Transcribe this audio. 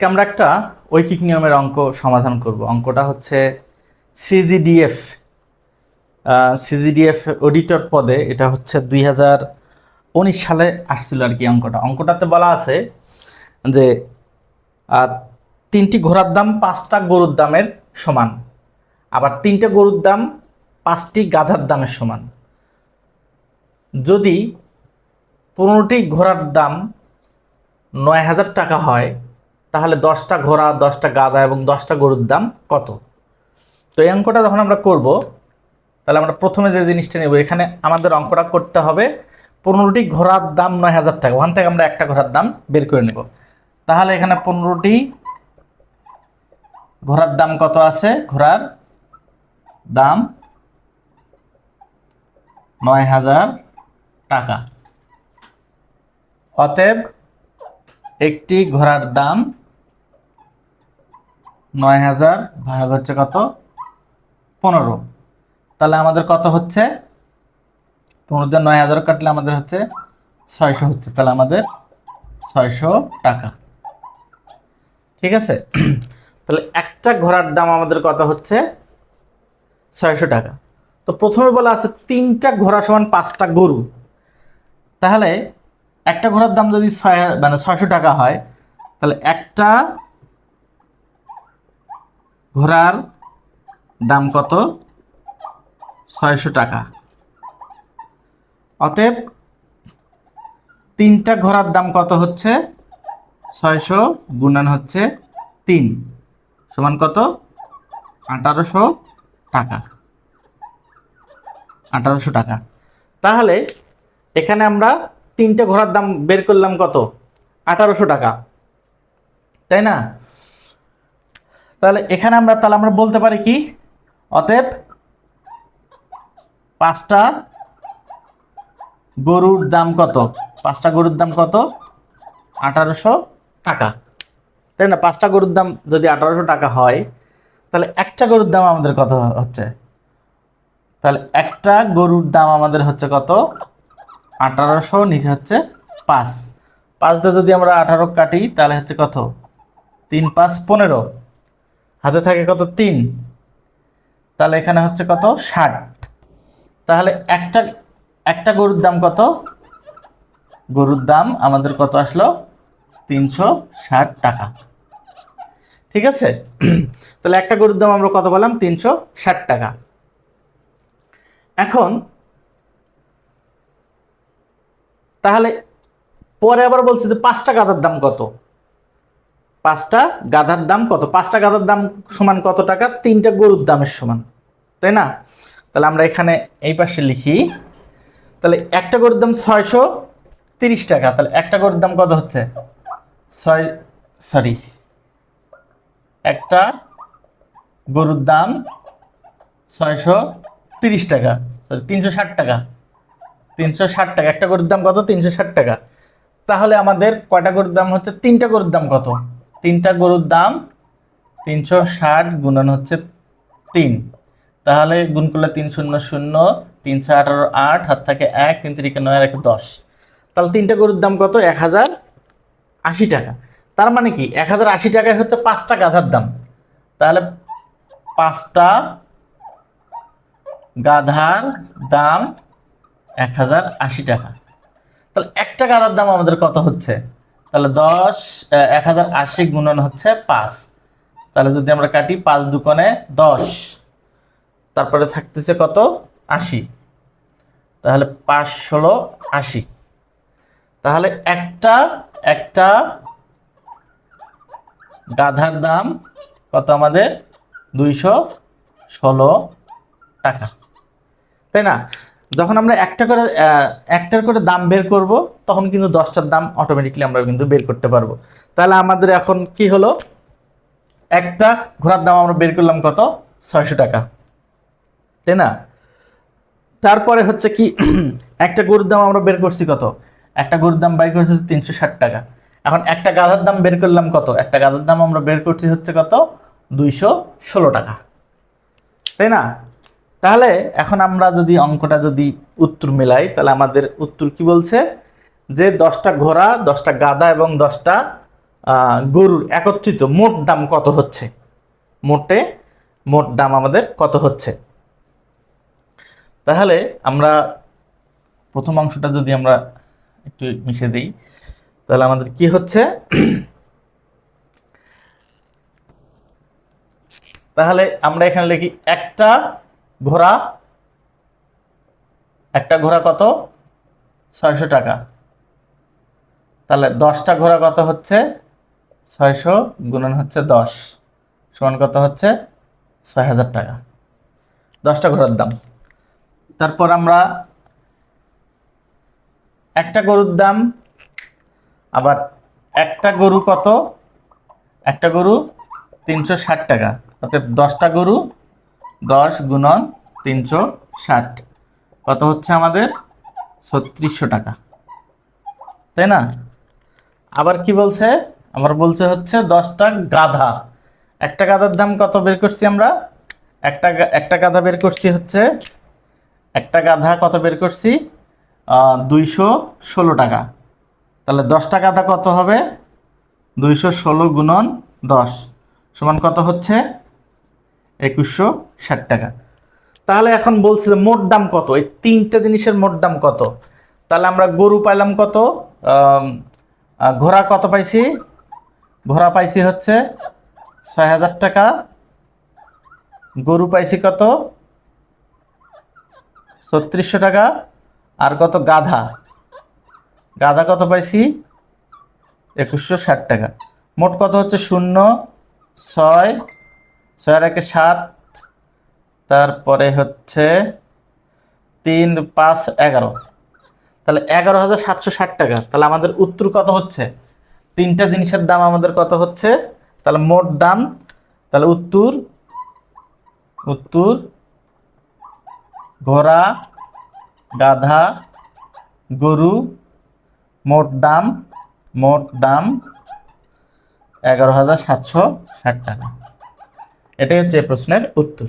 আজকে আমরা একটা ঐকিক নিয়মের অঙ্ক সমাধান করব। অঙ্কটা হচ্ছে সিজিডিএফ সিজিডিএফ অডিটর পদে। এটা হচ্ছে 2019 সালে আসছিল আর কি। অঙ্কটাতে বলা আছে যে তিনটি ঘোড়ার দাম 5টা গরুর দামের সমান, আবার 3টে গরুর দাম 5টি গাধার দামের সমান। যদি 15টি ঘোড়ার দাম 9,000 টাকা হয়, তাহলে 10টা ঘোড়া, 10টা গাধা এবং 10টা গরুর দাম কত? তো এই অঙ্কটা যখন আমরা করব, তাহলে আমরা প্রথমে যে জিনিসটা নেব, এখানে আমাদের অঙ্কটা করতে হবে 15টি ঘোড়ার দাম 9,000 টাকা। ওখান থেকে আমরা একটা ঘোড়ার দাম বের করে নেব। তাহলে এখানে 15টি ঘোড়ার দাম কত আছে? ঘোড়ার দাম 9,000 টাকা। অতএব একটি ঘোড়ার দাম 9,000 ভাগ হচ্ছে কত? 15। তাহলে আমাদের কত হচ্ছে? 15 দিয়ে 9,000 কাটলে আমাদের হচ্ছে 600 হচ্ছে। তাহলে আমাদের 600 টাকা। ঠিক আছে? তাহলে একটা ঘোড়ার দাম আমাদের কত হচ্ছে? 600 টাকা। তো প্রথমে বলা আছে 3টা ঘোড়া সমান 5টা গরু। তাহলে একটা ঘোড়ার দাম যদি 600 টাকা হয়, তাহলে একটা ঘোড়ার দাম কত? 600 টাকা। অতএব 3টা ঘোড়ার দাম কত হচ্ছে? 600 গুণন হচ্ছে 3 সমান কত? 1800 টাকা। 1800 টাকা। তাহলে এখানে আমরা 3টে ঘোড়ার দাম বের করলাম কত? 1800 টাকা, তাই না? তাহলে এখানে আমরা বলতে পারি কি? অতএব 5টা গরুর দাম কত? 5টা গরুর দাম কত? 1800 টাকা, তাই না? 5টা গরুর দাম যদি 1800 টাকা হয়, তাহলে একটা গরুর দাম আমাদের কত হচ্ছে? তাহলে একটা গরুর দাম আমাদের হচ্ছে কত? 1800, নিচে হচ্ছে 5। 5 দিয়ে যদি আমরা 18 কাটি, তাহলে হচ্ছে কত? 3 5 15, হাতে থাকে কত? 3। তাহলে এখানে হচ্ছে কত? 60। তাহলে একটা গরুর দাম কত? গরুর দাম আমাদের কত আসলো? 360 টাকা। ঠিক আছে? তাহলে একটা গরুর দাম আমরা কত বললাম? 360 টাকা। এখন তাহলে পরে আবার বলছে যে 5টা গাধার দাম কত? 5টা গাধার দাম কত? 5টা গাধার দাম সমান কত টাকা? 3টে গরুর দামের সমান, তাই না? তাহলে আমরা এখানে এই পাশে লিখি। তাহলে একটা গরুর দাম 630 টাকা। তাহলে একটা গরুর দাম কত হচ্ছে? একটা গরুর দাম 630 টাকা, 360 টাকা। 360 টাকা। একটা গরুর দাম কত? 360 টাকা। তাহলে আমাদের কয়টা গরুর দাম হচ্ছে? 3টা গরুর দাম কত? 3টা গরুর দাম 360 গুণন হচ্ছে 3। তাহলে গুণ করলে 3 0 0, 3 18 8, হাত থাকে 1, 3 3 9 1 10। তাহলে 3টা গরুর দাম কত? 1080 টাকা। তার মানে কি 1080 টাকায় হচ্ছে 5টা গাধার দাম। তাহলে 5টা গাধার দাম 1080 টাকা। তাহলে একটা গাধার দাম আমাদের কত হচ্ছে? তাহলে 1080 গুণন হচ্ছে 5। তাহলে যদি আমরা কাটি, 5 দুকোণে 10, তারপরে থাকতেছে কত? 80। তাহলে 5 16 80। তাহলে একটা গাধার দাম কত আমাদের? 216 টাকা, তাই না? যখন আমরা একটার করে দাম বের করব, তখন কিন্তু 10টার দাম অটোমেটিকলি আমরা কিন্তু বের করতে পারবো। তাহলে আমাদের এখন কি হলো? একটা ঘোড়ার দাম আমরা বের করলাম কত? 600 টাকা, তাই না? তারপরে হচ্ছে কি, একটা গরুর দাম আমরা বের করছি কত? একটা গরুর দাম বের করছি 360 টাকা। এখন একটা গাধার দাম বের করলাম কত? একটা গাধার দাম আমরা বের করছি হচ্ছে কত? 216 টাকা, তাই না? তাহলে এখন আমরা যদি অঙ্কটা উত্তর মেলাই, তাহলে আমাদের উত্তর কি বলছে? যে 10টা ঘোড়া, 10টা গাধা এবং 10টা গরুর একত্রিত মোট দাম কত হচ্ছে, মোট দাম আমাদের কত হচ্ছে। তাহলে আমরা প্রথম অংশটা যদি আমরা একটু মিশে দিই, তাহলে আমাদের কি হচ্ছে, তাহলে আমরা এখানে লিখি একটা ঘোড়া কত, 600 টাকা। তাহলে 10টা ঘোড়া কত হচ্ছে, 600 গুণন হচ্ছে 10 সমান কত হচ্ছে, 6000 টাকা 10টা ঘোড়ার দাম। তারপর আমরা একটা গরুর দাম, আবার একটা গরু কত, একটা গরু 360 টাকা, অর্থাৎ 10টা গরু 10 গুণন 360 কত হচ্ছে আমাদের 3600 টাকা, তাই না? আবার কি বলছে, আবার বলছে হচ্ছে 10টা গাধা, একটা গাধার দাম কত বের করছি আমরা, একটা গাধা বের করছি হচ্ছে, একটা গাধা কত বের করছি, 216 টাকা। তাহলে 10টা গাধা কত হবে, 216 গুণন 10 সমান কত হচ্ছে 2160 টাকা। তাহলে এখন বলছে যে মোট দাম কত, এই তিনটা জিনিসের মোট দাম কত। তাহলে আমরা গরু পাইলাম কত, ঘোড়া কত পাইছি, ঘোড়া পাইছি হচ্ছে 6000 টাকা, গরু পাইছি কত 3600 টাকা, আর কত গাধা, গাধা কত পাইছি 2160 টাকা। মোট কত হচ্ছে 0 6 6 আর 1 7, তারপরে হচ্ছে 3 5 11, তাহলে 11760 টাকা। তাহলে আমাদের উত্তর কত হচ্ছে, তিনটা জিনিসের দাম আমাদের কত হচ্ছে, তাহলে মোট দাম, তাহলে উত্তর ঘোড়া গাধা গরু মোট দাম 11760 টাকা। এটাই হচ্ছে এই প্রশ্নের উত্তর।